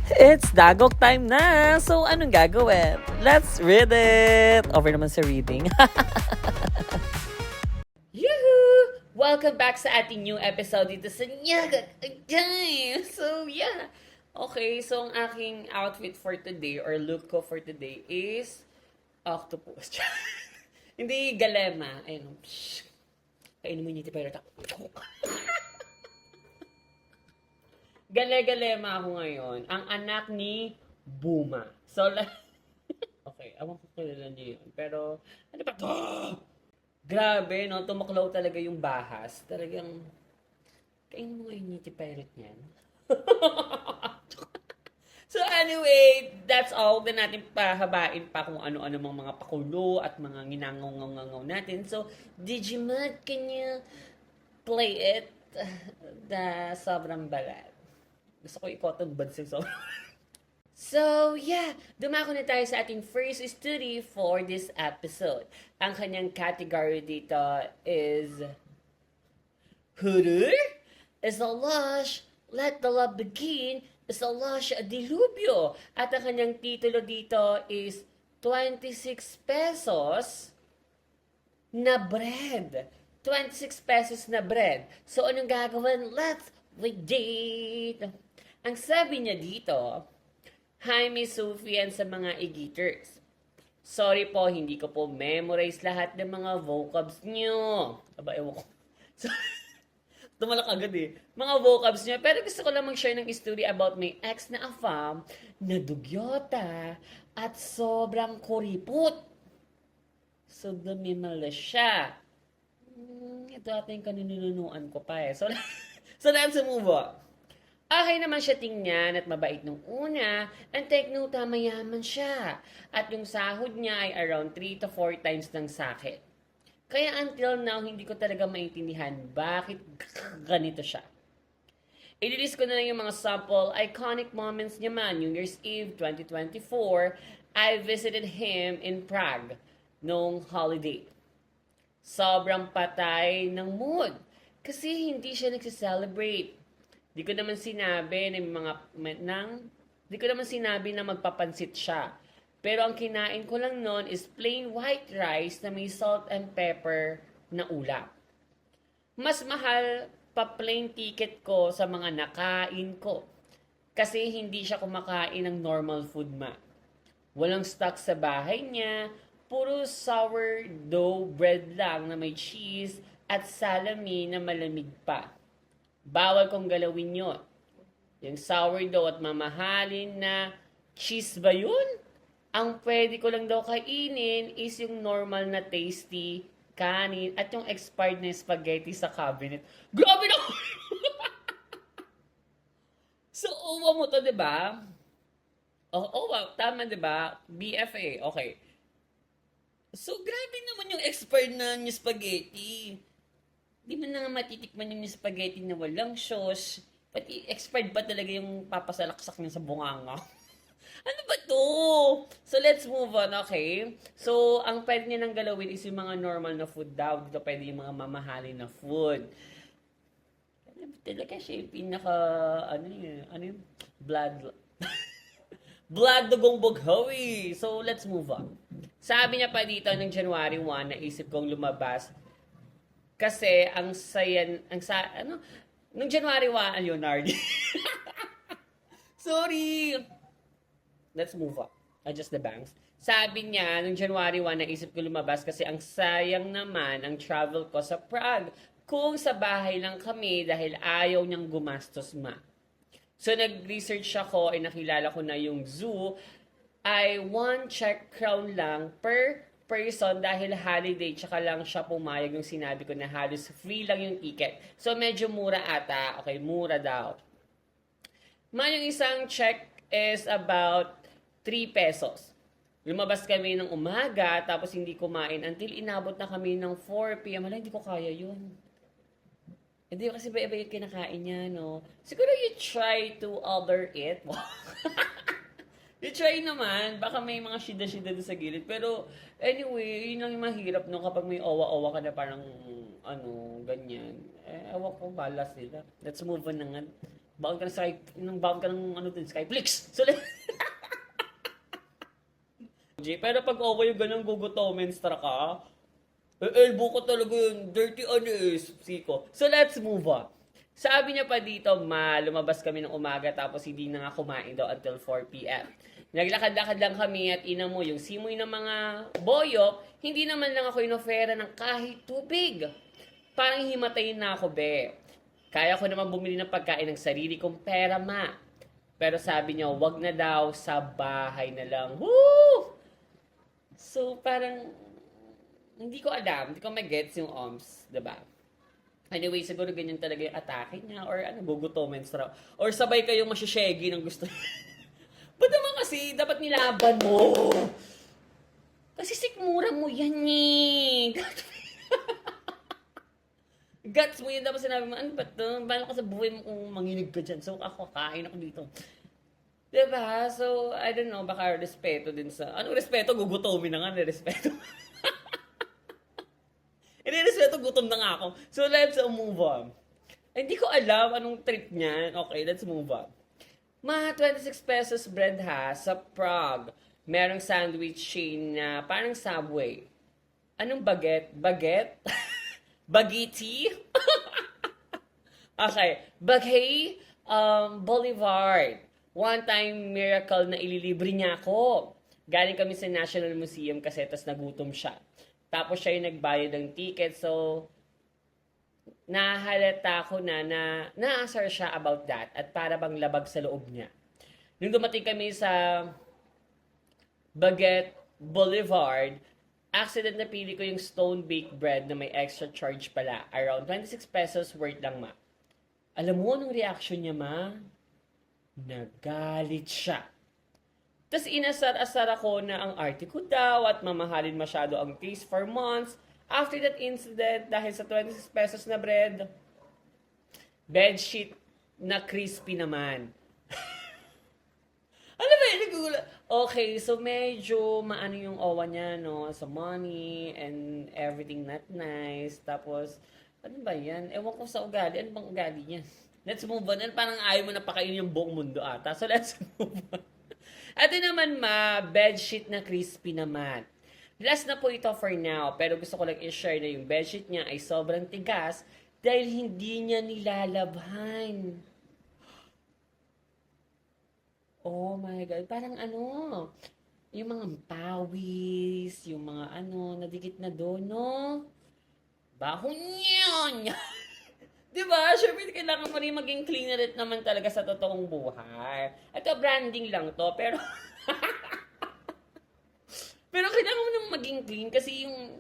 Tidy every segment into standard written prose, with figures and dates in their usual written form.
It's Dagok time na! So, anong gagawin? Let's read it! Over naman sa reading. Yahoo! Welcome back sa ating new episode dito sa Nyaga Time! So, yeah. Okay, so ang aking outfit for today or look ko for today is octopus. Hindi galema. Ayun. Kainin mo yung pero Gale-galema ako ngayon. Ang anak ni Buma. So, okay, awan ko kilala niyo yun. Pero, ano ba to? Grabe, no? Tumaklaw talaga yung bahas. Talagang, kainin mo ngayon yung pirate niyan. So anyway, that's all. Huwag na natin pahabain pa kung ano-ano mga pakulo at mga ginangaw-ngaw natin. So, Digimon, can you play it? Na sobrang balat. Gusto ko ikotong bansing sobrang. So, yeah, dumako na tayo sa ating first study for this episode. Ang kanyang category dito is Horror? Is a lush, let the love begin, is a lush dilubyo. At ang kanyang titulo dito is 26 pesos na bread. 26 pesos na bread. So, anong gagawin? Let's read. Ang sabi niya dito, Hi, Miss Sophie and sa mga e-geaters. Sorry po, hindi ko po memorize lahat ng mga vocabs nyo. Aba, ewan ko. So, tumalak agad eh. Mga vocabs nyo. Pero gusto ko lang mag-share ng story about my ex na afam na dugyota at sobrang kuripot. So, dumimala siya. Ito ata yung kaninunuan ko pa eh. So, let's move on. Okay naman siya tingnan at mabait nung una. And take note, mayaman siya. At yung sahod niya ay around 3 to 4 times ng sakit. Kaya until now, hindi ko talaga maintindihan bakit ganito siya. I-release ko na lang yung mga sample iconic moments niya man. New Year's Eve 2024, I visited him in Prague nung holiday. Sobrang patay ng mood kasi hindi siya nagsiselebrate. Di ko naman sinabi na magpapansit siya. Pero ang kinain ko lang noon is plain white rice na may salt and pepper na ulam. Mas mahal pa plain ticket ko sa mga nakain ko. Kasi hindi siya kumakain ng normal food Walang stock sa bahay niya, puro sourdough bread lang na may cheese at salami na malamig pa. Bawal kong galawin yun. Yung sourdough at mamahalin na cheese ba yun? Ang pwede ko lang daw kainin is yung normal na tasty kanin at yung expired na spaghetti sa cabinet. Grabe na! So, uwa mo to, diba? Wow, tama, diba? BFA, okay. So, grabe naman yung expired na yung spaghetti. Di mo na nga matitikman yung spaghetti na walang sauce. Pati expired pa talaga yung papasalaksak niya sa bunganga. Ano ba to? So, let's move on, okay? So, ang pwede niya nang galawin is yung mga normal na food daw. Dito pwede yung mga mamahalin na food. Talaga siya yung pinaka, ano yung blood, blood dugong bughawi. So, let's move on. Sabi niya pa dito, ng January 1, naisip kong lumabas kasi nung January 1, Leonardo. Sorry. Let's move on. Adjust the bangs. Sabi niya, nung January 1, naisip ko lumabas kasi ang sayang naman ang travel ko sa Prague kung sa bahay lang kami dahil ayaw niyang gumastos So, nag-research ako ay nakilala ko na yung zoo ay 1 Czech crown lang per person dahil holiday tsaka lang siya pumayag yung sinabi ko na halos free lang yung ticket. So, medyo mura ata. Okay, mura daw. Yung isang check is about 3 pesos. Lumabas kami ng umaga tapos hindi kumain until inabot na kami ng 4 p.m. Hala, hindi ko kaya yun. Hindi kasi iba-iba yung kinakain niya, no? Siguro you try to order it. You try naman, baka may mga shida-shida doon sa gilid. Pero, anyway, yun lang yung mahirap no kapag may owa-owa ka na parang, ganyan. Ewan ko, balas sila. Let's move on na nga. Baon ka ng Sky, baon ka ng ano din, Skyflix. So, pero pag over yung ganun gugutomen stra ka, elbow ko talaga yun, dirty siko. So let's move on. Sabi niya pa dito, lumabas kami ng umaga tapos hindi na nga kumain daw until 4 p.m. Naglakad-lakad lang kami at ina mo, yung simoy ng mga boyok, hindi naman lang ako inofera ng kahit tubig. Parang himatayin na ako, be. Kaya ko naman bumili ng pagkain ng sarili kong pera, ma. Pero sabi niya, wag na daw, sa bahay na lang. Woo! So, parang, hindi ko alam, hindi ko magets yung OMS, diba? Anyway, siguro ganyan talaga yung atake niya, or ano, gugutomen raw. Or sabay kayong masyashegi ng gusto niya. Ba't naman kasi, dapat nilaban mo? Kasi sikmura mo yan eh. Guts mo yun, dapat sinabi mo, ano ba ito? Paano ka sa buhay mo kung manginig ka dyan? So, kain ako dito. Diba? So, I don't know, baka respeto din sa... Anong respeto? Gugutomin na nga, respeto. Respeto, gutom na nga ako. So, let's move on. Hindi ko alam anong trip niyan. Okay, let's move on. Mga 26 pesos bread ha, sa Prague. Merong sandwich chain na parang Subway. Anong baguette? Baguette? Bagiti? Okay. Baghay Boulevard. One-time miracle na ililibre niya ako. Galing kami sa National Museum kasi tas nagutom siya. Tapos siya yung nagbayad ng ticket. So, nahalata ko na naasar siya about that at para bang labag sa loob niya. Nung dumating kami sa Baguette Boulevard, accident na pili ko yung stone baked bread na may extra charge pala. Around 26 pesos worth lang, ma. Alam mo anong reaction niya, ma? Nagalit siya. Tapos inasar-asar ako na ang arte ko daw at mamahalin masyado ang taste for months. After that incident, dahil sa 26 pesos na bread, bedsheet na crispy naman. Ano ba yun? Okay, so medyo maano yung owa niya, no? Sa money and everything not nice. Tapos, ano ba yan? Ewan ko sa ugali. Ano bang ugali niya? Let's move on. Parang ayaw mo na pakainin yung buong mundo ata. So, let's move on. Ito naman, ma, bedsheet na crispy naman. Last na po ito for now, pero gusto ko lang i-share na yung bedsheet niya ay sobrang tigas dahil hindi niya nilalabhan. Oh my God. Parang ano, yung mga pawis, yung mga ano, nadikit na doon, no? Baho niyon! Diba? Siyempre, kailangan mo rin maging cleaner naman talaga sa totoong buhay. Ito, branding lang to, pero... Pero kailangan mo naman maging clean kasi yung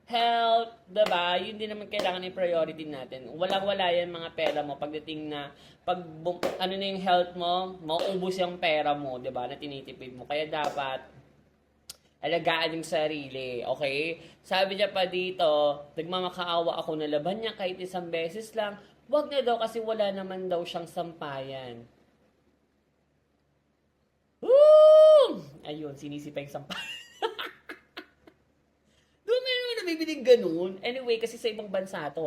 health, diba? Yun din naman kailangan yung priority natin. Walang-wala yan mga pera mo pagdating na ano na yung health mo, mauubos yung pera mo, diba? Na tinitipid mo. Kaya dapat alagaan yung sarili, okay? Sabi niya pa dito, nagmamakaawa ako na laban niya kahit isang beses lang. Wag na daw kasi wala naman daw siyang sampayan. Woo! Ayun, sinisipa yung sampayan. Doon meron naman nabibiling ganun. Anyway, kasi sa ibang bansa to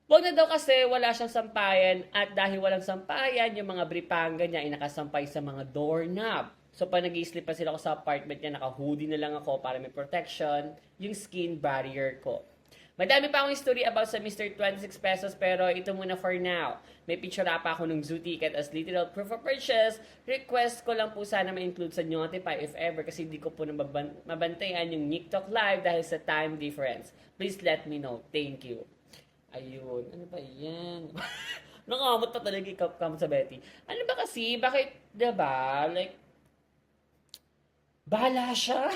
Wag na daw kasi wala siyang sampayan at dahil walang sampayan, yung mga bripanga niya ay nakasampay sa mga doorknob. So, pag nag-i-sleep pa sila ako sa apartment niya, naka-hoodie na lang ako para may protection, yung skin barrier ko. Madami pa akong story about sa Mr. 26 pesos pero ito muna for now. May picture pa ako ng zoo ticket as literal proof of purchase. Request ko lang po sana ma-include sa Notify if ever kasi hindi ko po mabantayan yung TikTok live dahil sa time difference. Please let me know. Thank you. Ayun. Ano ba yan? Nakamot na talaga kamot sa Betty. Ano ba kasi? Bakit, diba? Like, bahala siya.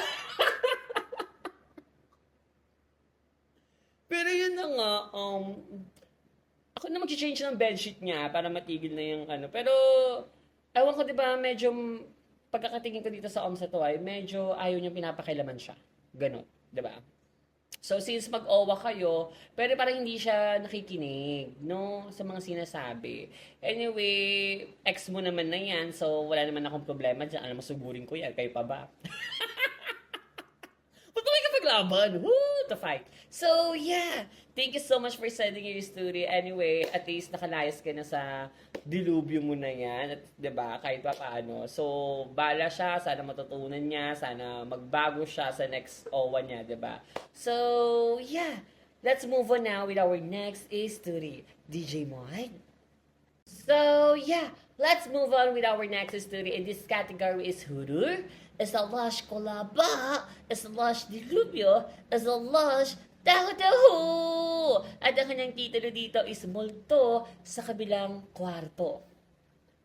Pero yun na nga, ako na mag-change ng bedsheet niya para matigil na yung ano. Pero, ewan ko diba, medyo, pagkakatingin ko dito sa OMS to ay, medyo ayaw niyang pinapakilaman siya. Ganon, diba? So, since mag-owa kayo, pero parang hindi siya nakikinig, no? Sa mga sinasabi. Anyway, ex mo naman na yan, so wala naman akong problema dyan. Alam mo, sugurin ko yan. Kayo pa ba? Ba't may kapaglaban? Woo! To fight. So, yeah. Thank you so much for sending your story. Anyway, at least nakalayas ka na sa dilubyo mo na yan. At, 'di ba, kahit pa paano. So, bala siya. Sana matutunan niya. Sana magbago siya sa next OWA niya, 'di ba? So, yeah. Let's move on now with our next story. DJ Moy? So, yeah. Let's move on with our next story. And this category is horror, slash kolaba, slash dilubyo, slash taho-taho. At ang kanyang titulo dito is Multo sa Kabilang Kwarto.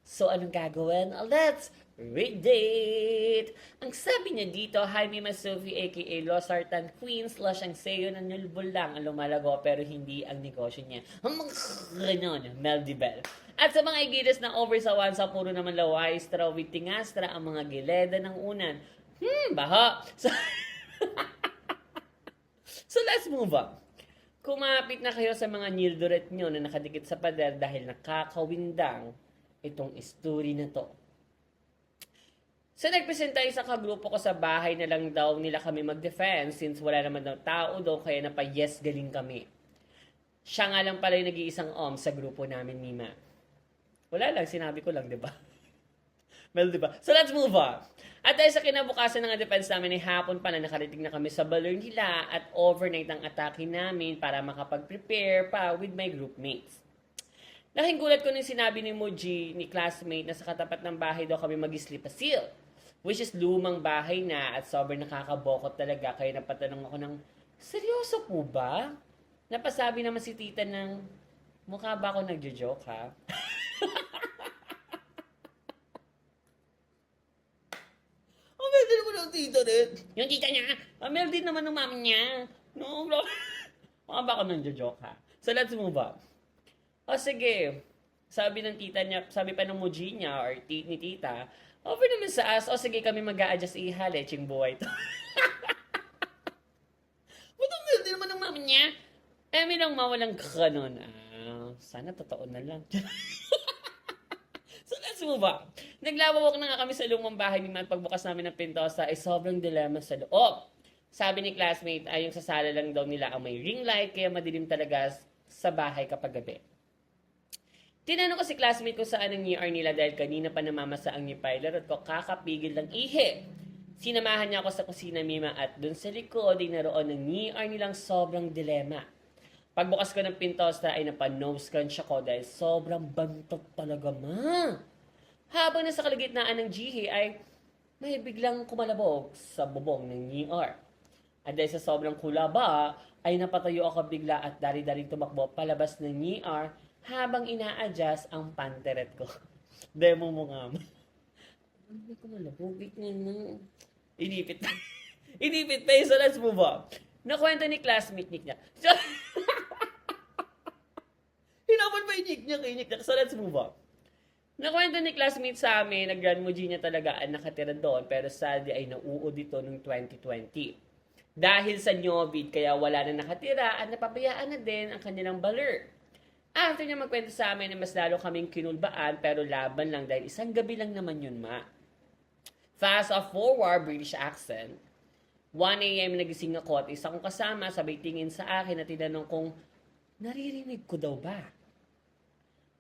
So, anong gagawin? Let's read it! Ang sabi niya dito, hi Mima Sophie aka Losartan Queen slash ang sayo na nulbol lang ang lumalago pero hindi ang negosyo niya. Ganon, Melody Bell. At sa mga igiris na over sa wansa, puro naman laway, straw with tingastra ang mga gileda ng unan. Baha! So let's move on. Kumapit na kayo sa mga nildoret nyo na nakadikit sa pader dahil nakakawindang itong story na to. So nagpresent tayo sa kagrupo ko sa bahay na lang daw nila kami mag-defense since wala naman daw tao daw kaya napayes galing kami. Siya nga lang pala yung nag-iisang sa grupo namin, Mima. Wala lang, sinabi ko lang, di ba? Well, di ba? So let's move on. At dahil sa kinabukasan ng defense namin ay hapon pa na nakarating na kami sa balloon nila at overnight ang atake namin para makapag-prepare pa with my groupmates. Laking gulat ko nung sinabi ni Muji, ni classmate, na sa katapat ng bahay daw kami mag-sleep seal. Which is lumang bahay na at sobrang nakakabokot talaga. Kaya napatanong ako ng, seryoso po ba? Napasabi naman si tita ng, mukha ba ako nagjo-joke ha? Meldy naman ang tita rin. Yung tita niya, Meldy naman ng mami niya. No, bro. Mukha ba ako nagjo-joke ha? So let's move on. O sige, sabi ng tita niya, sabi pa ng Muji niya or ni tita, over naman sa us, o sige kami mag-a-adjust leching buhay to. Ba't ang Meldy naman ng mami niya? May lang mawalang kanon. Sana totoo na lang. So let's move on. Naglawawak na nga kami sa lumang bahay ni Matt. Pagbukas namin ng pintosa ay sobrang dilemma sa loob. Sabi ni classmate ay yung sa sala lang daw nila ang may ring light kaya madilim talaga sa bahay kapag gabi. Tinanong ko si classmate ko saan ang ER nila dahil kanina pa namamasa ang Nypailer at ko kakapigil ng ihi. Sinamahan niya ako sa kusina, Mima, at dun sa likod ay naroon ng ER nilang sobrang dilema. Pagbukas ko ng pintosa ay napa-nose crunch ako dahil sobrang bantot talaga, ma. Habang nasa kalagitnaan ng GH ay may biglang kumalabog sa bubong ng ER. At dahil sa sobrang kulaba ay napatayo ako bigla at dari-daring tumakbo palabas ng ER habang ina-adjust ang panteret ko. Demo mo nga, ma. Ano kumalabog? Wait nga na. Inipit. Inipit pa yun. So let's move on. Nakwento ni classmate niya. So, hinapon pa yung niya. So let's move on. Nakwento ni classmate sa amin na Grand Muji niya talaga ang nakatira doon pero sadly ay nauod dito noong 2020. Dahil sa Novid kaya wala na nakatira at napabayaan na din ang kanilang baler. After niya magkwento sa amin na mas lalo kaming kinulbaan pero laban lang dahil isang gabi lang naman yun, ma. Fast forward, British accent. 1 a.m. nagising ako at isa kong kasama sabay tingin sa akin at tinanong kong naririnig ko daw ba?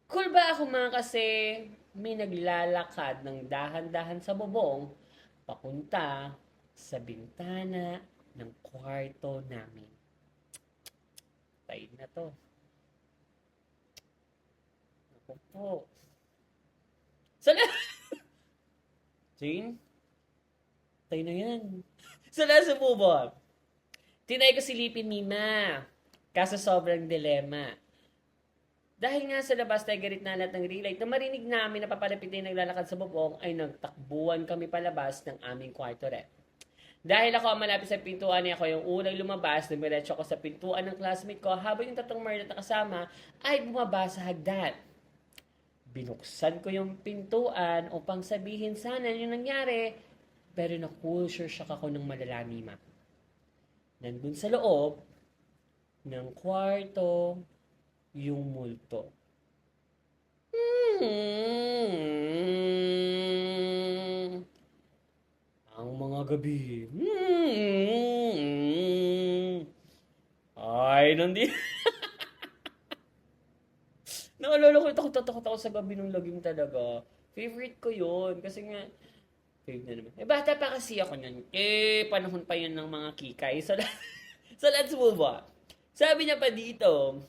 Cool ba ako, ma, kasi may naglalakad ng dahan-dahan sa bubong papunta sa bintana ng kwarto namin. Tayo na to. Ako po. Jane? Tayo na yan. So, nasa bubong. Tinay ko silipin, Mima. Kaso sobrang dilema. Dahil nga sa labas tayo garit na lahat ng relight na marinig namin na papalapit na naglalakad sa bubong ay nagtakbuhan kami palabas ng aming kwarto rin. Dahil ako ang malapit sa pintuan niya, ako yung unang lumabas, dumiretso ako sa pintuan ng classmate ko habang yung tatlong Marlot na kasama ay bumaba sa hagdan. Binuksan ko yung pintuan upang sabihin sana yung nangyari, pero na-culture shock ako ng malala, Mima. Nandun sa loob ng kwarto yung multo. Ang mga gabi ay nandito. natatakot ako sa gabi ng lagim talaga. Favorite ko yun. Kasi nga, fave na naman. Bata pa kasi ako nun. Panahon pa yun ng mga kikay. So let's move on. Sabi niya pa dito,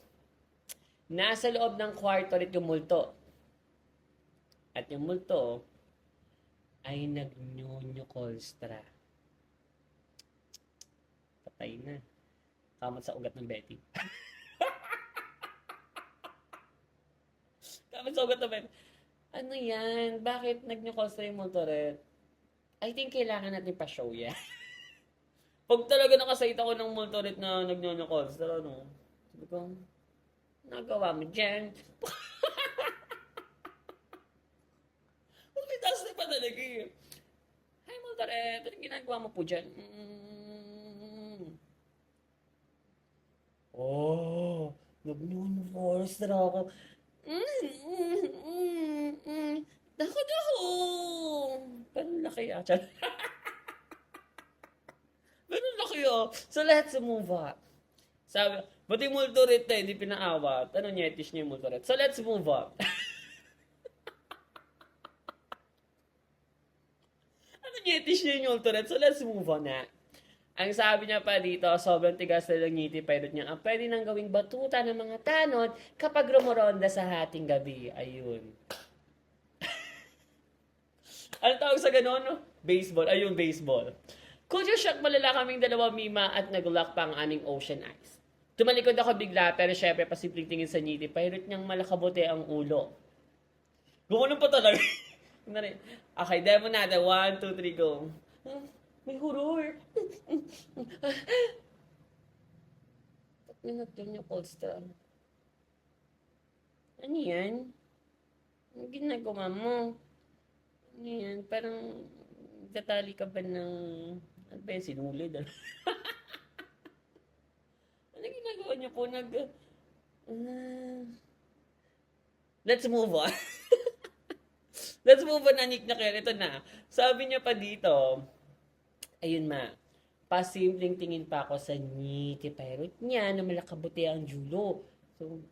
nasa loob ng kwarto ulit yung multo. At yung multo ay nagnyonyo kolstra. Patay na. Kamot sa ugat ng Betty. Kamot sa ugat ng Betty. Ano yan? Bakit nagnyo kolstra yung multo rin? I think kailangan natin pa-show yan. Pag talaga nakasite ako ng multo rin na nagnyo kolstra, no? Sabi ko, nagawa mo dyan. Taas na pa talaga eh. Hi, Multaret. Anong ginagawa mo po dyan? Oh, nag-force na ako. Takot ako. Pero laki ah. Pero laki ah. So let's move on. Sabi, buti Multaret na hindi pinaawat. Ano nyetish niya yung Multaret? So let's move on. Ngitish niya yung Multaret. So, let's move on na. Ang sabi niya pa dito, sobrang tigas na lang ngiti pilot niya. Ang pwede nang gawing batuta ng mga tanod kapag rumoronda sa hating gabi. Ayun. Ano tawag sa ganon? No? Baseball. Ayun, baseball. Culture shock malala kaming dalawa, Mima, at nag-lock pa ang aming ocean eyes. Tumalikod ako bigla, pero syempre pasimpleng tingin sa ngiti pilot niyang malakabote ang ulo. Gumunon pa talaga. Okay, demo natin. 1, 2, 3, go. May horror. Ba't minagyan niya polstra? Ano yan? Ano ginagawa mo? Ano yan? Parang tatali ka ba ng... Ano ba yan? Sinulid? Ano ginagawa niyo po? Let's move on. Let's move on, Anik na kayo. Ito na. Sabi niya pa dito, ayun ma, pasimpleng tingin pa ako sa ngiti pirate niya na malakabuti ang julo. So,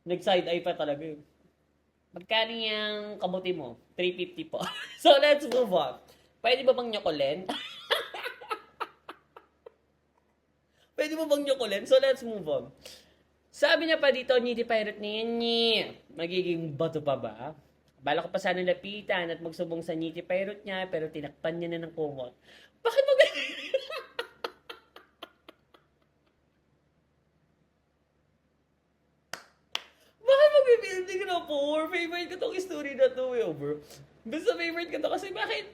nag-side eye pa talaga yun. Magkano yung kabuti mo? 350 po. So, let's move on. Pwede ba bang nyokolen? Pwede ba bang nyokolen? So, let's move on. Sabi niya pa dito, ngiti pirate niya, magiging bato pa ba? Bala ko pa sana lapitan at magsubong sa ngiti pirate niya, pero tinakpan niya na ng kumot. Bakit mo Bakit mag-building na po? Favorite ko tong story na to, bro. Basta favorite ko to kasi bakit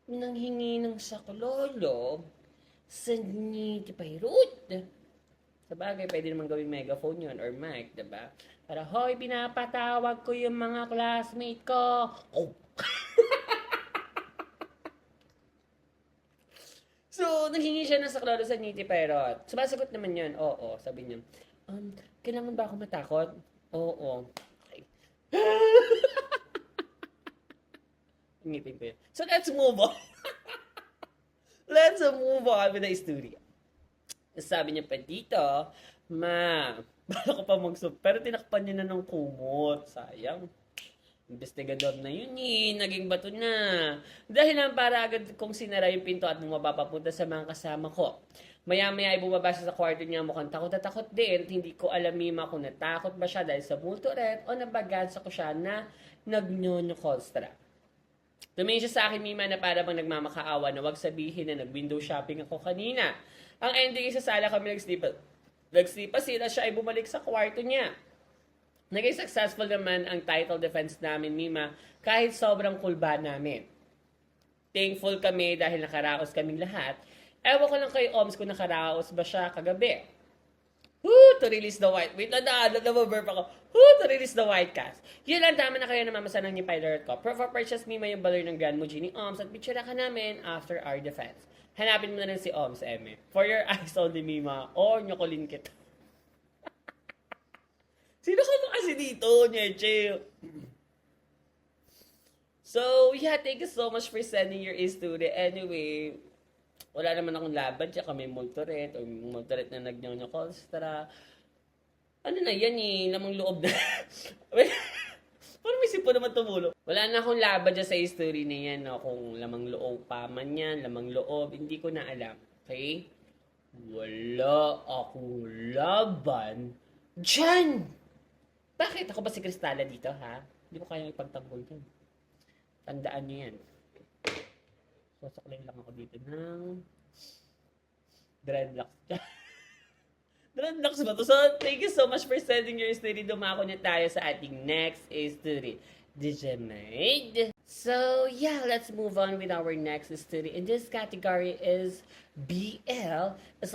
nanghingi ng saklolo sa ngiti pirate? Sabagay, pwede naman gawing megaphone yun or mic, diba? Para, hoy, pinapatawag ko yung mga classmate ko. Oh. So, nanghingi siya ng saklolo sa ngiti pirate. Sumasagot naman yun. Oo, sabi niya. Kailangan ba ako matakot? Oo. Okay. Ngipin ko yun. So, let's move on. Let's move on with the story. Sabi niya pa dito, ma, bala ko pa magsub, pero tinakpan niya na ng kumot. Sayang. Investigador na yun eh, naging bato na. Dahil lang para agad kong sinara yung pinto at bumaba papunta sa mga kasama ko. Maya-maya ay bumaba siya sa kwarto niya, mukhang takot na takot din. Hindi ko alam, Mima, kung natakot ba siya dahil sa Multaret o nabagansa ko siya na nagnyono kolstra. Tumingin siya sa akin, Mima, na para bang nagmamakaawa na wag sabihin na nag-window shopping ako kanina. Ang ending sa sala kami nagsipa sila, siya ay bumalik sa kwarto niya. Naging successful naman ang title defense namin, Mima, kahit sobrang kulba namin. Thankful kami dahil nakaraos kaming lahat. Ewan ko lang kay Oms kung nakaraos ba siya kagabi. To release the white. Wait, namaburp ako. To release the white cast. Yun lang, tama na kayo namamasa ng Nipiler ko. For purchase, Mima, yung balor ng Grand Muji ni Oms at picture ka namin after our defense. Hanapin mo na lang si Oms, Eme. For your eyes only, Mima, or nyokolin kita. Sino ka ba kasi dito, Nyeche? So, yeah, thank you so much for sending your story. Anyway, wala naman akong laban siya kami Multaret o Multaret na nagnyo kolstra. Ano na yan eh, lamang loob na. Parang may sipo naman tumulo. Wala na akong laban dyan sa history na yan, no? Kung lamang loob pa man yan, lamang loob, hindi ko na alam. Okay? Wala akong laban dyan! Bakit? Ako ba si Cristala dito, ha? Hindi ko kaya ipagtanggol yan. Tandaan nyo yan. Sasaklay lang ako dito ng dreadlocks. Dreadlocks ba to? So, thank you so much for sending your story. Dumako na tayo sa ating next story. Digimade. So, yeah, let's move on with our next story. In this category is BL / a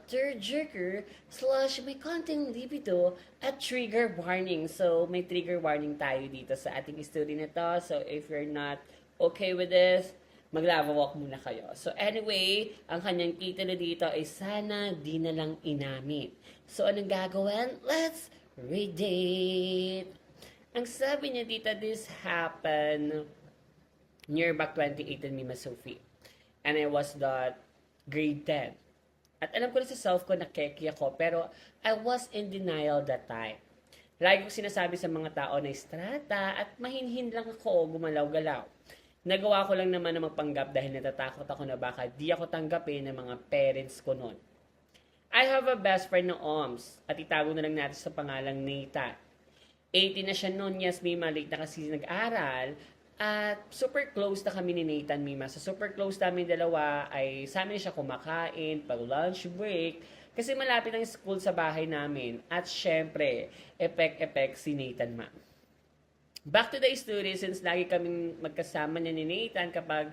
tearjerker / may konting libido at trigger warning. So, may trigger warning tayo dito sa ating story na to. So, if you're not okay with this, maglawawak muna kayo. So anyway, ang kanyang titulo dito ay Sana Di Na Lang Inamin. So anong gagawin? Let's read it! Ang sabi niya dito, this happened near back 2018 Mima Sophie. And I was the grade 10. At alam ko na sa self ko na keki ako, pero I was in denial that time. Lagi ko sinasabi sa mga tao na strata at mahinhin lang ako gumalaw-galaw. Nagawa ko lang naman na magpanggap dahil natatakot ako na baka di ako tanggapin ng mga parents ko noon. I have a best friend na OMS at itago na lang natin sa pangalang Nathan. 18 na siya noon, yes, Mima, late na kasi nag-aral at super close na kami ni Nathan, Mima. So super close namin dalawa ay sa amin siya kumakain, pag lunch break, kasi malapit ang school sa bahay namin at syempre, epek-epek si Nathan, ma. Back to the story, since lagi kaming magkasama niya ni Nathan kapag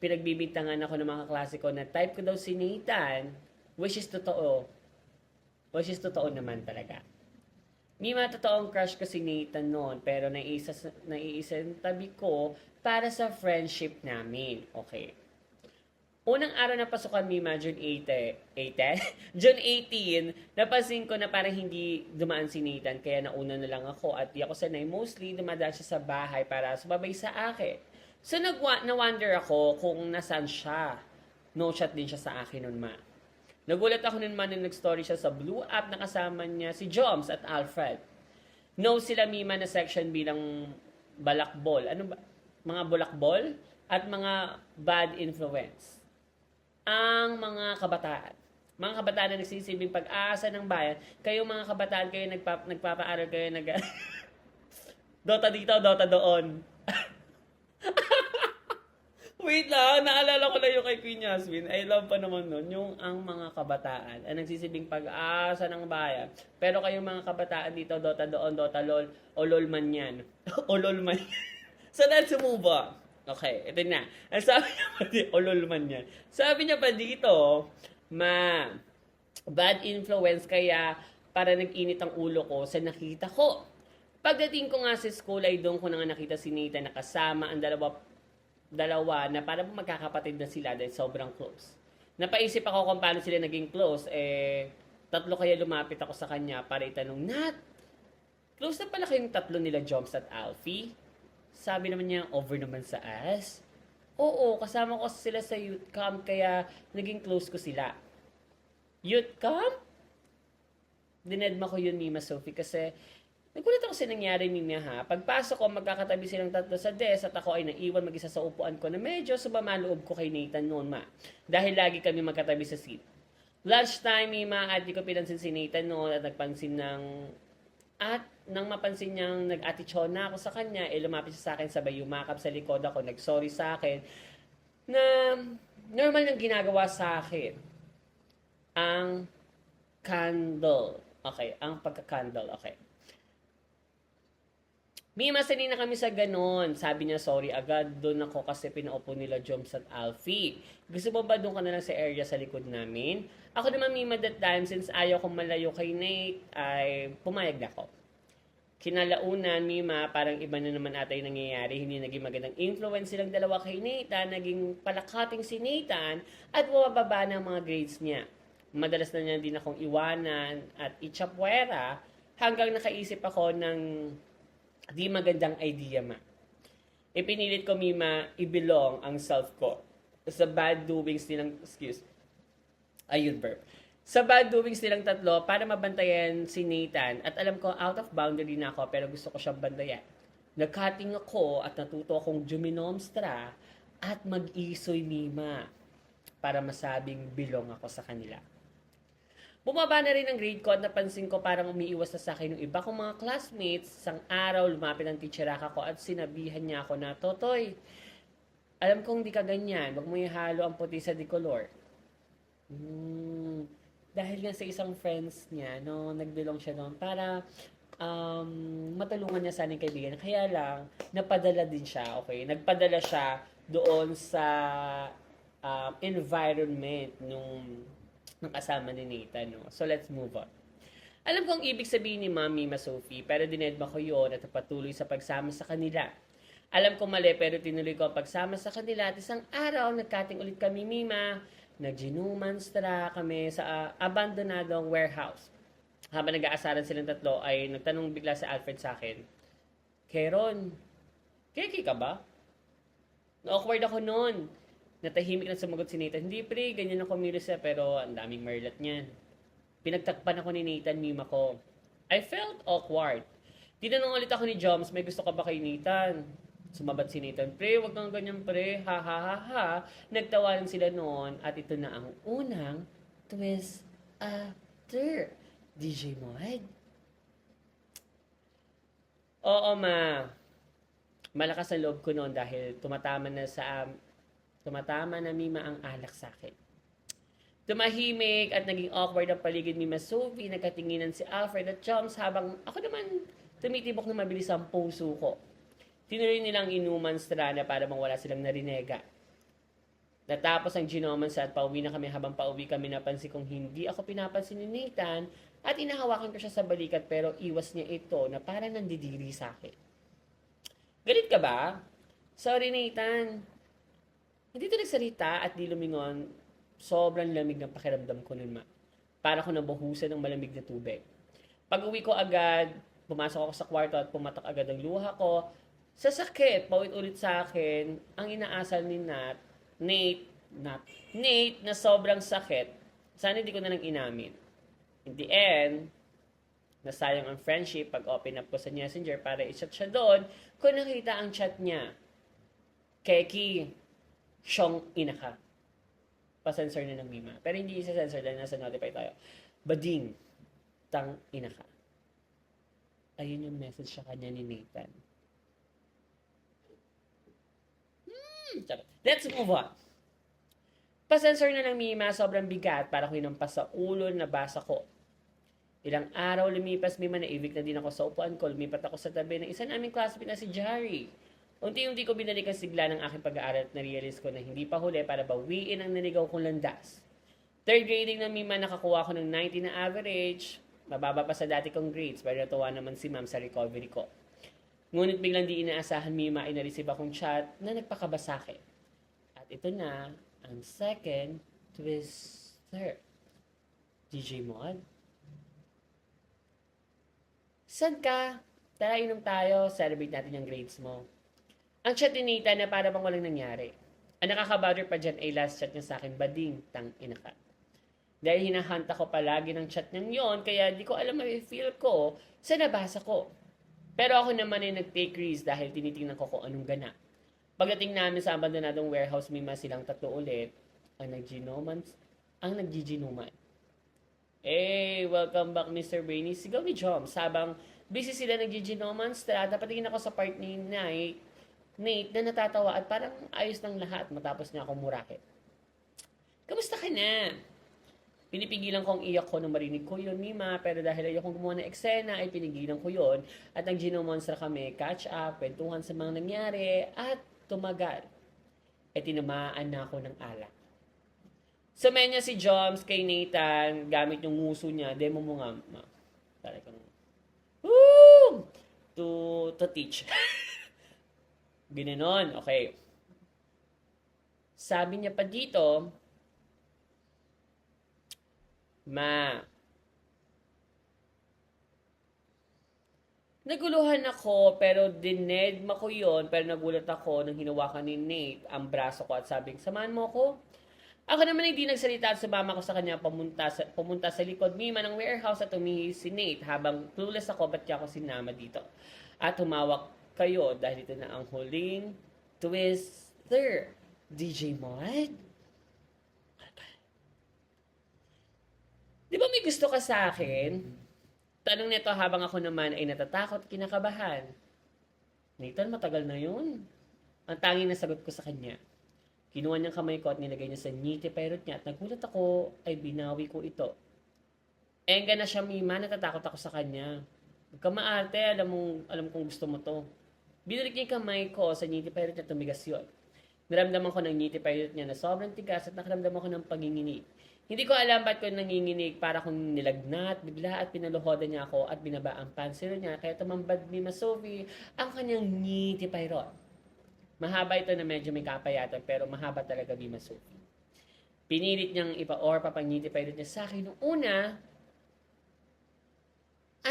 pinagbibintangan ako ng mga klase ko na type ko daw si Nathan, which is totoo. Which is totoo naman talaga. Mima, totoong crush ko si Nathan noon, pero naiisa yung tabi ko para sa friendship namin. Okay. Unang araw na pasukan, Mima, June 8, June 18, napansin ko na parang hindi dumaan si Nathan, kaya nauna na lang ako at di ako sanay. Mostly, dumadaan siya sa bahay para sumabay sa akin. So, na-wonder ako kung nasaan siya. No chat din siya sa akin nun, ma. Nagulat ako nun, ma, nung nag-story siya sa Blue App na kasama niya si Joms at Alfred. No sila, Mima, na section bilang balakbol. Ano ba? Mga bulakbol at mga bad influence. Ang mga kabataan. Mga kabataan na nagsisilbing pag-asa ng bayan, kayo mga kabataan, kayo nagpapaaral, kayo Dota dito, Dota doon. Wait lang, naalala ko lang yung kay Queen Yasmin. I love pa naman nun, yung ang mga kabataan ang nagsisilbing pag-asa ng bayan. Pero kayong mga kabataan dito, Dota doon, Dota lol, o lol man yan. O lol man yan. So let's move on. Okay, ito na. Ang sabi niya pa dito, olol man yan. Sabi niya pa dito, bad influence kaya para nag-init ang ulo ko sa nakita ko. Pagdating ko nga sa school ay doon ko na nga nakita si Nathan na kasama ang dalawa na parang magkakapatid na sila dahil sobrang close. Napaisip ako kung paano sila naging close. Tatlo kaya lumapit ako sa kanya para itanong, Nat, close na pala kayong tatlo nila, Joms at Alfie? Sabi naman niya, over naman sa us. Oo, kasama ko sila sa youth camp, kaya naging close ko sila. Youth camp? Dinedma ko yun, Mima Sophie, kasi nagulat ako sa nangyari niya, ha. Pagpasok ko, magkakatabi silang tatlo sa desk at ako ay naiwan mag-isa sa upuan ko na medyo sumama loob ko kay Nathan noon, ma. Dahil lagi kami magkatabi sa seat. Lunchtime, Mima, at di ko pinansin si Nathan noon at nagpansin At nang mapansin niyang nag-attitude na ako sa kanya, lumapit siya sa akin, sabay yumakap sa likod ako, nag-sorry sa akin, na normal nang ginagawa sa akin. Ang candle. Okay, ang pagka-candle. Okay. Mima, sanay na kami sa ganon. Sabi niya, sorry agad. Doon ako kasi pinaupo nila Joms at Alfie. Gusto mo ba doon ka na lang sa area sa likod namin? Ako naman, Mima, that time, since ayaw kong malayo kay Nate, ay pumayag na ako. Kinalaunan, Mima, parang iba na naman ata yung nangyayari. Hindi naging magandang influence silang dalawa kay Nathan. Naging palakating si Nathan at bumababa ng mga grades niya. Madalas na niya din akong iwanan at itchapwera hanggang nakaisip ako ng di magandang idea, ma. Ipinilit ko, Mima, ibilong ang self ko sa bad doings nilang, ayun, verb. Sa bad doings nilang tatlo para mabantayan si Nathan at alam ko out of boundary na ako pero gusto ko siyang bantayan. Nag-cutting ako at natuto akong juminomstra at mag-isoy mima para masabing bilong ako sa kanila. Bumaba na rin ang grade ko at napansin ko parang umiiwas na sa akin yung iba kong mga classmates. Isang araw, lumapit ang teacheraka ko at sinabihan niya ako na, Totoy, alam kong di ka ganyan, wag mo ihalo ang puti sa decolor. Dahil nga sa isang friends niya, no, nagbilong siya noon para matulungan niya sana yung kaibigan. Kaya lang, napadala din siya, okay? Nagpadala siya doon sa environment ng kasama ni Nathan, no? So, let's move on. Alam ko ang ibig sabihin ni Mami Sophie, pero dinedma ko yon at patuloy sa pagsama sa kanila. Alam ko mali, pero tinuloy ko ang pagsama sa kanila at isang araw, nagkating ulit kami, Mima. Nagjinumanstra kami sa abandonadong warehouse. Habang nag-aasaran silang tatlo, ay nagtanong bigla si Alfred sa akin, Keron, keki ka ba? Na-awkward ako noon. Natahimik na sumagot si Nathan, hindi pre, ganyan ang kumilos siya, pero ang daming marlat niyan. Pinagtakpan ako ni Nathan, mima ko. I felt awkward. Tinanong ulit ako ni Joms, may gusto ka ba kay Nathan? Sumabat si Nathan, pre, wag kang ganyan pre, ha ha ha ha. Nagtawanan sila noon at ito na ang unang twist after. DJ Mod? Oo ma. Malakas ang loob ko noon dahil tumatama na mima ang alak sa akin. Tumahimik at naging awkward ang paligid ni Sophie. Nagkatinginan si Alfred at Joms habang ako naman tumitibok na mabilis ang puso ko. Tinuloy nilang inuman strana para mawala silang narinega. Natapos ang ginomans at pauwi na kami. Habang pauwi kami, napansin kong hindi ako pinapansin ni Nathan at inahawakan ko siya sa balikat pero iwas niya ito na parang nandidiri sa akin. Galit ka ba? Sorry Nathan. Hindi ito nagsalita at di lumingon. Sobrang lamig ng pakiramdam ko nun ma. Para ko nabuhusan ng malamig na tubig. Pag uwi ko agad, pumasok ako sa kwarto at pumatak agad ang luha ko. Sa sakit, paulit-ulit sa akin, ang inaasal ni Nate na sobrang sakit. Sana hindi ko na lang inamin. In the end, nasayang ang friendship pag open up ko sa messenger para i-chat siya doon kung nakita ang chat niya. Keki, siyong ina ka. Pa-sensor na ng mima. Pero hindi isa-sensor dahil nasa notify tayo. Bading, tang ina ka. Ayun yung message sa kanya ni Nathan. Let's move on. Pa-sensor na ng mima, sobrang bigat para ko hinampas sa ulo na basa ko. Ilang araw lumipas, mima, naibig na din ako sa upuan ko. Lumipat ako sa tabi ng isa naming classmate na si Jari. Unti-unti ko binalik ang sigla ng aking pag-aaral at na-realize ko na hindi pa huli para bawiin ang naligaw kong landas. Third grading na mima, nakakuha ko ng 90 na average. Mababa pa sa dati kong grades, pero natuwa naman si ma'am sa recovery ko. Ngunit biglang di inaasahan mima ay na-receive akong chat na nagpakaba sa akin. At ito na ang second twister. DJ Mod? San ka? Tara inom tayo, celebrate natin yung grades mo. Ang chat ni Nathan na para bang walang nangyari. Ang nakaka-bother pa dyan ay last chat niya sa akin, bading, tang ina ka. Dahil hinahanta ko palagi ng chat niyang yon, kaya di ko alam ma-feel ko sa nabasa ko. Pero ako naman ay nag-take risk dahil tinitingnan ko kung anong gana. Pagdating namin sa abandonadong warehouse, mima silang tatlo ulit ang naggiginuman. Hey, welcome back Mr. Brainy. Sigaw ni Jom. Sabang busy sila naggiginuman, napatingin ako sa part ni Nate na natatawa at parang ayos ng lahat matapos niya akong murakit. Kamusta ka na? Pinipigilan kong iyak ko nung marinig ko yun, Mima, pero dahil ayokong gumawa ng eksena ay pinigilan ko yun at ang ginomonstra kami, catch up, kwentuhan sa mga nangyari at tumagal. E tinamaan na ako ng alak. Sumenya si Joms kay Nathan gamit yung nguso niya. Demo mo nga, ma. Talagang, woo! To teach. Ginanon. Okay. Sabi niya pa dito, ma, naguluhan ako pero dinedma ko yon pero nagulat ako nang hinawakan ni Nate ang braso ko at sabing, samahan mo ako? Ako naman hindi nagsalita at sumama ko sa kanya pumunta sa likod mima ng warehouse at umihi si Nate habang clueless ako ba't niya ako sinama dito. At humawak kayo dahil ito na ang huling twister. DJ Mod? Di ba may gusto ka sa akin? Tanong nito habang ako naman ay natatakot at kinakabahan. Nathan, matagal na yun. Ang tanging nasagot ko sa kanya. Kinuha niyang kamay ko at nilagay niya sa niti pirate niya at nagulat ako ay binawi ko ito. Engga na siya, Mima, natatakot ako sa kanya. Huwag ka maarte, alam kong gusto mo to. Binalik niya yung kamay ko sa niti pirate niya, tumigas yun. Naramdaman ko ng niti pirate niya na sobrang tigas at nakaramdaman ko ng panginginig. Hindi ko alam ba't ko nanginginig para kung nilagnat, bigla at pinaluhodan niya ako at binaba ang pansiro niya kaya tumambad ni Sophie ang kanyang niti pirate. Mahaba ito na medyo may kapayatan pero mahaba talaga Bima Sophie. Pinilit niyang ipa-orpa pang niti pirate niya sa akin. Noong una,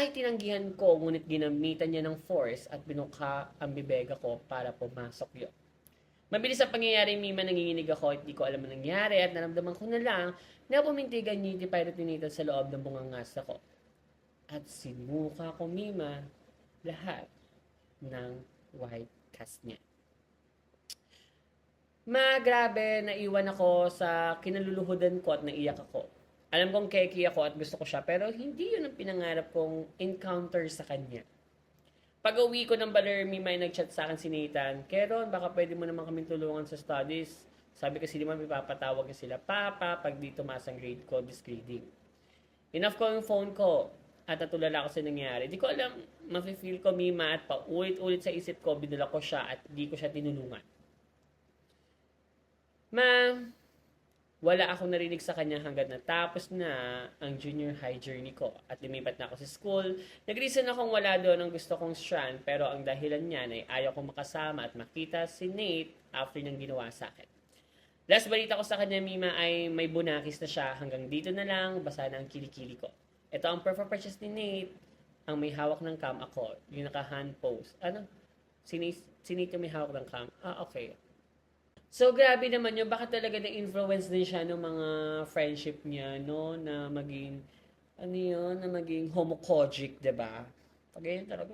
ay tinanggihan ko ngunit ginamitan niya ng force at binuka ang bibega ko para pumasok yun. Mabilis ang pangyayari, Mima, nanginginig ako at hindi ko alam ang nangyari at naramdaman ko na lang na pumintigan niya yung pirate ni Nathan sa loob ng bungangas ako. At sinuka ko, Mima, lahat ng white cast niya. Grabe, naiwan ako sa kinaluluhudan ko at naiyak ako. Alam kong keki ako at gusto ko siya pero hindi yun ang pinangarap kong encounter sa kanya. Pag-uwi ko ng Baler, may nag-chat sa akin si Nathan. Keron, baka pwede mo naman kaming tulungan sa studies. Sabi kasi naman, may papatawag na sila, Papa, pag di tumaas ang grade ko, this grading. Enough ko yung phone ko at natulala ako sa nangyari. Di ko alam, mafe-feel ko, Mima, at paulit-ulit sa isip ko, binula ko siya at di ko siya tinulungan. Wala akong narinig sa kanya hanggang natapos na ang junior high journey ko at lumipat na ako sa school. Nag-reason akong wala doon ang gusto kong strand pero ang dahilan niyan ay ayaw kong makasama at makita si Nate after niyang ginawa sa akin. Last balita ko sa kanya, Mima, ay may bunakis na siya hanggang dito na lang, basa na ang kilikili ko. Ito ang perfect purchase ni Nate, ang may hawak ng cam ako, yung naka-hand pose. Ano? Si Nate yung may hawak ng cam? Okay. So, grabe naman yun. Baka talaga na-influence din siya ng mga friendship niya, no? Na maging, na maging homokogic, diba? Pag ganyan talaga,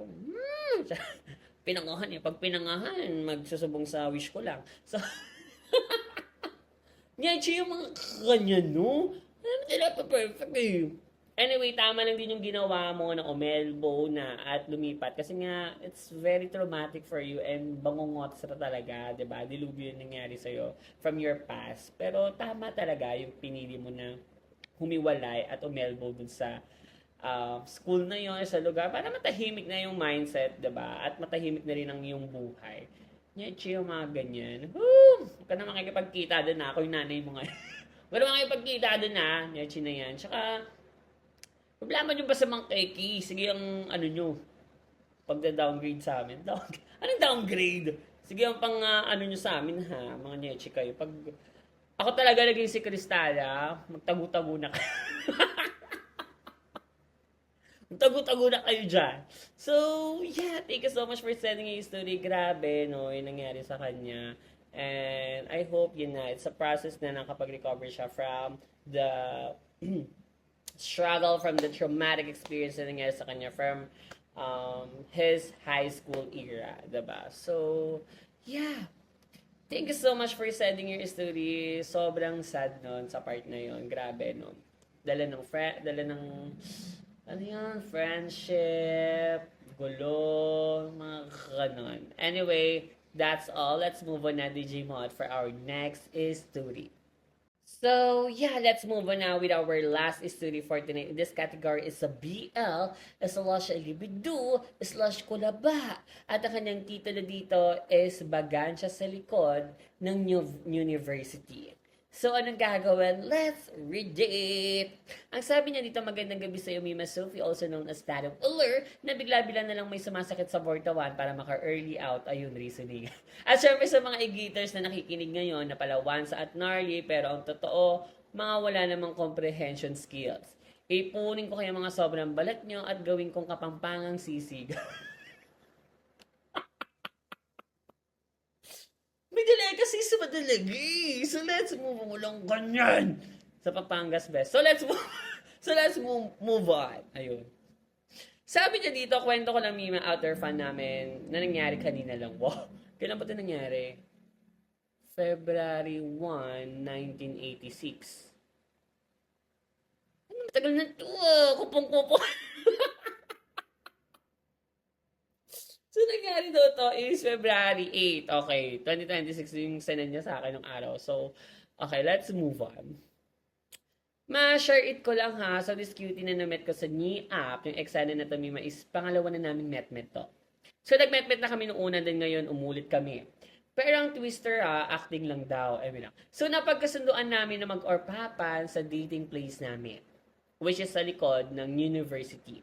pinangahan niya. Pag pinangahan, magsusubong sa wish ko lang. So, siya yung mga ganyan, no? Alam mo, talaga perfect eh. Anyway, tama lang din yung ginawa mo na umelbow na at lumipat. Kasi nga, it's very traumatic for you and bangungot sa talaga, diba? Dilubyo yung nangyari sa'yo from your past. Pero tama talaga yung pinili mo na humiwalay at umelbow dun sa school na yon sa lugar para matahimik na yung mindset, diba? At matahimik na rin ang iyong buhay. Yung mga ganyan. Huwag ka na makikipagkita dun na. Ako yung nanay mo ngayon. Huwag ka na makikipagkita dun na. Na yan. Tsaka, problema nyo ba sa mga keki? Sige ang nyo, pagda-downgrade sa amin. Anong downgrade? Sige ang pang nyo sa amin ha, mga nyechi kayo. Pag ako talaga naging si Cristala, magtago-tago na kayo. Magtago-tago na kayo dyan. So, yeah, thank you so much for sending your story. Grabe, no, yung nangyari sa kanya. And I hope, it's a process na nakapag-recover siya from the struggle from the traumatic experience na nangyari sa kanya from his high school era, diba? So, yeah. Thank you so much for sending your story. Sobrang sad nun sa part na yon. Grabe, no? Dala ng friendship, gulo, mga kanon. Anyway, that's all. Let's move on na, DJ Mod, for our next story. So, yeah, let's move on now with our last story for tonight. In this category is a BL / libido / kulaba. At ang kanyang titulo dito is Bagansya sa likod ng university. So, anong gagawin? Let's read it! Ang sabi niya dito, magandang gabi sa iyo, Mima Sophie, also known as Tadong Alert, na bigla-bila na lang may sumasakit sa Bortawan para maka-early out. Ayun, reasoning. At syempre sa mga e-gators na nakikinig ngayon, na pala once at gnarly, pero ang totoo, mga wala namang comprehension skills. Ipunin ko kaya mga sobrang balat nyo at gawin kong kapampangang sisig. May delicacy sa ka talaga eh. So let's move on. Walang ganyan. Sa Papangas best. So let's move, move on. Ayun. Sabi niya dito, kwento ko lang Mima outer fan namin na nangyari kanina lang. Wow. Kailan ba ito nangyari? February 1, 1986. Ano, matagal na ito ah. Kupong-kupong. So, nangyari daw to is February 8. Okay, 2026 yung send niya sa akin ng araw. So, okay, let's move on. Ma-share it ko lang ha. So, this cutie na na-met ko sa Ni app, yung Exana na to, Mima, is pangalawa na namin met-met to. So, nag-met-met na kami noong una, din ngayon, umulit kami. Pero ang twister acting lang daw. So, napagkasunduan namin na mag-orpapan sa dating place namin, which is sa likod ng university.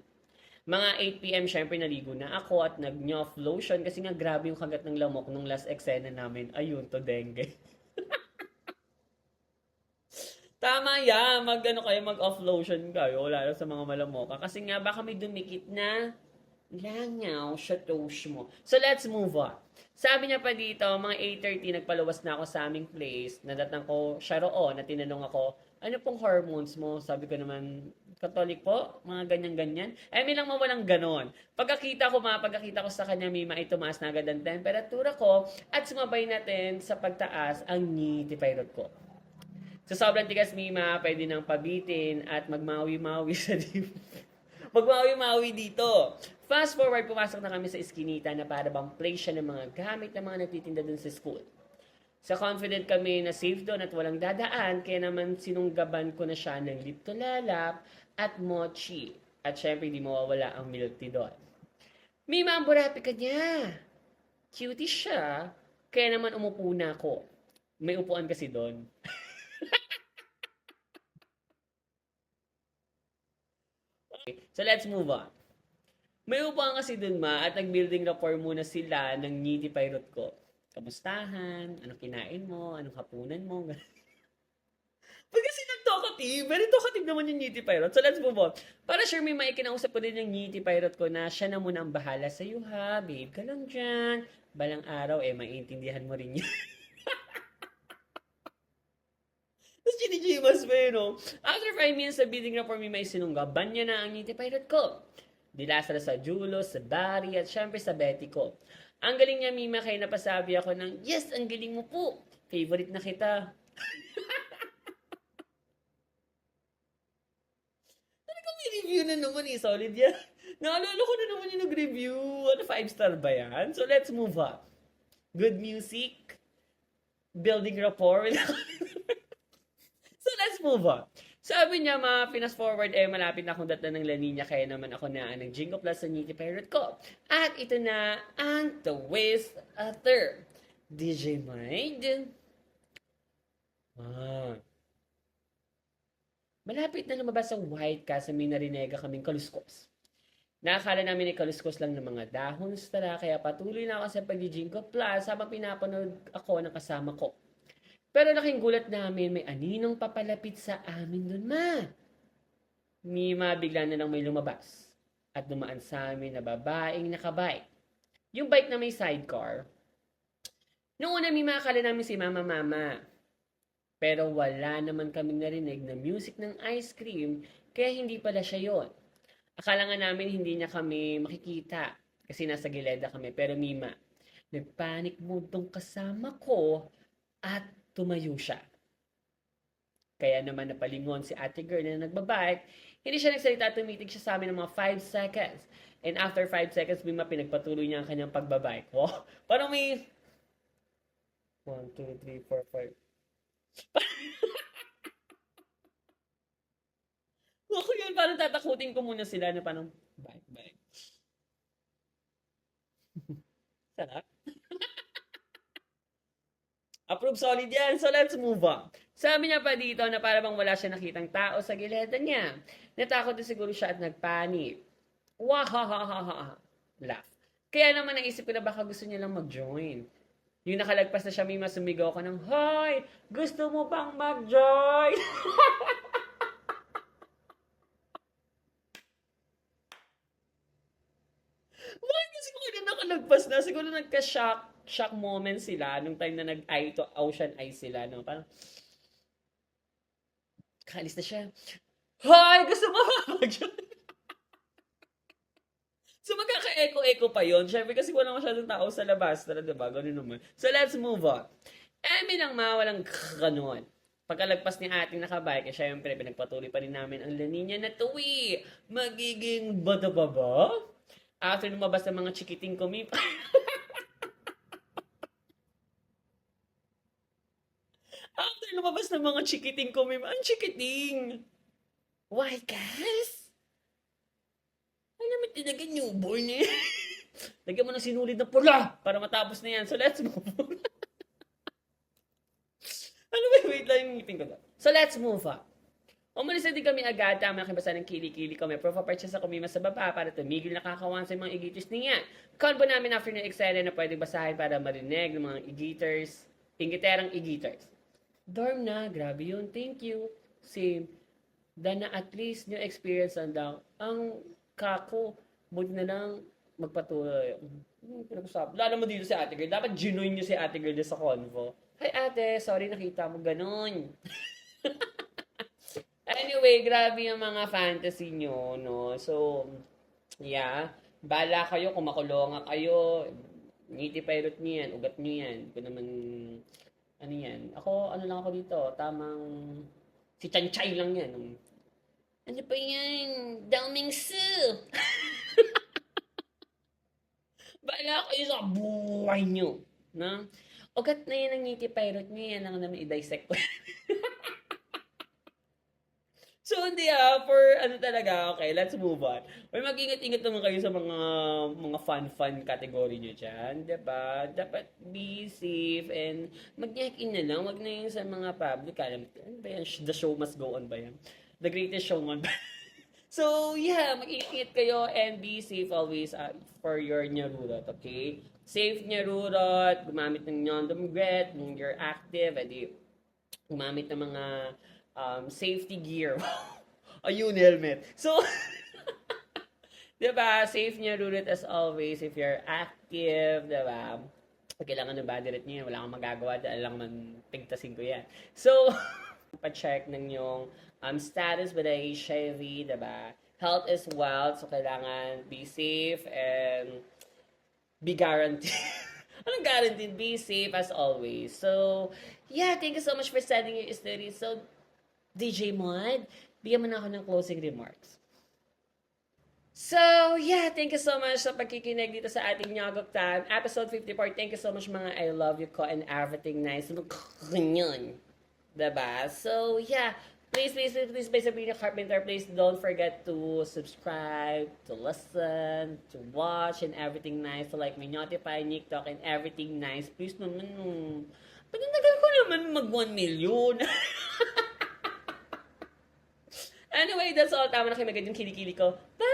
Mga 8 p.m. syempre naligo na ako at nag-nyof lotion kasi nga grabe yung kagat ng lamok nung last eksena namin. Ayun, to dengue. Tama yan, mag-off lotion kayo, lalo sa mga malamoka. Kasi nga baka may dumikit na langaw sa toast mo. So let's move on. Sabi niya pa dito, mga 8:30 nagpaluwas na ako sa aming place. Nadatang ko siya roon na tinanong ako, ano pong hormones mo? Sabi ko naman, Katolik po, mga ganyan-ganyan. May lang mawalang ganon. Pagkakita ko sa kanya, Mima, ay tumaas na agad ang temperatura ko at sumabay natin sa pagtaas ang nitipyrot ko. Sa sobrang tigas, Mima, pwede nang pabitin at magmawi-mawi sa magmawi-mawi dito. Fast forward, pumasok na kami sa iskinita na para bang place siya ng mga gamit ng mga nagtitinda dun sa school. Sa confident kami na safe doon at walang dadaan, kaya naman sinunggaban ko na siya ng lip to lalap at mochi. At syempre, di mawawala ang milk tea doon. Mima, ang burapi ka niya. Cutie siya, kaya naman umupo na ako. May upuan kasi doon. Okay, so let's move on. May upuan kasi doon at nag-building rapport muna sila ng nitty pirate ko. Kamustahan? Anong kinain mo? Anong hapunan mo? Pag kasi nag-talkative, very talkative naman yung Nitty Pirate. So let's move on. Para sure may maikinausap ko din yung Nitty Pirate ko na siya na muna ang bahala sa'yo ha, babe ka lang dyan. Balang araw, maiintindihan mo rin yun. Tapos chinichimas pa no? After 5 minutes na bidding na for me, may sinunggaban niya na ang Nitty Pirate ko. Dilasara sa Julos, sa Barry, at syempre sa Betty ko. Ang galing niya, Mima, kaya napasabi ako ng, yes, ang galing mo po. Favorite na kita. Talagang may review na naman solid yan. Naalala ko na naman yung nag-review. 5-star ba yan? So let's move on. Good music. Building rapport. So let's move on. Sabi niya, pinas forward, malapit na akong datnan ng La Nina, kaya naman ako na ng Jingo Plus sa Nitty Pirate ko. At ito na ang twist after. DJ Mind. Malapit na lumabas ang white ka sa may narinega kaming kaluskos. Nakakala namin ay kaluskos lang ng mga dahon tara, kaya patuloy na ako sa pag-Jingo Plus habang pinapanood ako ng kasama ko. Pero laking gulat namin, may aninong papalapit sa amin dun, ma. Mima, bigla na lang may lumabas. At dumaan sa amin na babaeng nakabike. Yung bike na may sidecar. Noong una, Mima, akala namin si Mama. Pero wala naman kaming narinig na music ng ice cream, kaya hindi pala siya yon. Akala nga namin hindi niya kami makikita, kasi nasa gileda kami. Pero Mima, nagpanic mode tong kasama ko at tumayo siya. Kaya naman napalingon si ate girl na nagbabike, hindi siya nagsalita, tumitig siya sa amin ng mga 5 seconds. And after 5 seconds, Mima, pinagpatuloy niya ang kanyang pagbabike. Wow, parang may 1, 2, 3, 4, 5. Ako yun, parang tatakutin ko muna sila na parang bike. Sarap. Approve solid yan. So let's move on. Sabi niya pa dito na para bang wala siya nakitang tao sa gileda niya. Natakot din siguro siya at nagpanik. Wahahahaha. Laugh. Kaya naman naisip ko na baka gusto niya lang mag-join. Yung nakalagpas na siya, Mima, sumigaw ko ng, hoy! Gusto mo bang mag-join? Bakit kasi ko na nakalagpas na? Siguro nagka-shock. shock moment sila nung time na nag-eye to ocean eye sila, no? Parang, kaalis na siya. Hoy! Gusto mo ba? So, magkaka-echo-echo pa yon. Siyempre, kasi wala masyadong tao sa labas. Tara, diba? Ganun naman. So, let's move on. Lang walang kanon. Pagkalagpas ni ating nakabike, syempre, pinagpatuloy pa rin namin ang laninya na tuwi. Magiging bata pa ba? After lumabas ng mga chikiting kumi, after lumabas ng mga chikiting kumi, ang chikiting! Why, guys? Ay naman talaga newborn eh. Lagyan mo ng sinulid na pula para matapos na yan. So, let's move on. Ano ba? Wait lang yung ngipin ko doon. So, let's move on. Umalis na din kami agad. Tama nakibasa ng kili-kili kami. Proof of purchase ako mima sa baba para tumigil nakakawan sa mga igitis niya. Convo namin after ng eksena na pwedeng basahin para marinig ng mga igiters. Ingiterang igiters. Dorm na. Grabe yun. Thank you. Same. Na at least new experience lang daw. Ang kako, buti na lang magpatuloy. Pinag-usap. Lalo mo dito si Ate Girl. Dapat genuine nyo si Ate Girl sa convo. Hi ate, sorry nakita mo ganun. Anyway, grabe yung mga fantasy nyo, no? So, yeah. Bala kayo, kung makulonga kayo. Ngiti pirate nyo yan, ugat nyo yan. Hindi ko naman, ano yan. Ako, ano lang ako dito, tamang, si Chanchay lang yan. Ano pa yan? Daming su! Bala kayo sa buhay nyo, no? Ugat na yan ang ngiti pirate nyo, yan ang naman i-dissect ko. So, hindi for ano talaga, okay, let's move on. Or mag-ingat-ingat naman kayo sa mga fun category nyo dyan, diba? Dapat be safe and mag-check-in na lang, wag na yung sa mga public. Ano ba yan? The show must go on ba yan? The greatest showman ba? So, yeah, mag-ingat kayo and be safe always for your nyarurot, okay? Safe nyarurot, gumamit ng Nyondom Gret, kung you're active, edi gumamit ng mga safety gear. Ayun, helmet. So, diba, safe nyarurot as always if you're active, diba? Pag kailangan ng body rate niya, wala kang magagawa, dahil lang man pigtasin ko yan. So, pa-check ng yung status with the HIV, diba? Health is wealth, so kailangan be safe and be guaranteed. Anong guaranteed? Be safe as always. So, yeah, thank you so much for sending your stories. So, DJ Mod, bigyan mo na ako ng closing remarks. So, yeah, thank you so much sa pagkikinig dito sa ating Nyogok Time. Episode 54, thank you so much mga I love you ko and everything nice. Ganyan. Diba? So, yeah. Please, by Sabrina Carpenter, please don't forget to subscribe, to listen, to watch, and everything nice. To like me, notify, TikTok, and everything nice. Please naman, paginagal ko naman mag 1 million. Anyway, that's all. Tama na kayo magandang kilikili ko. Bye!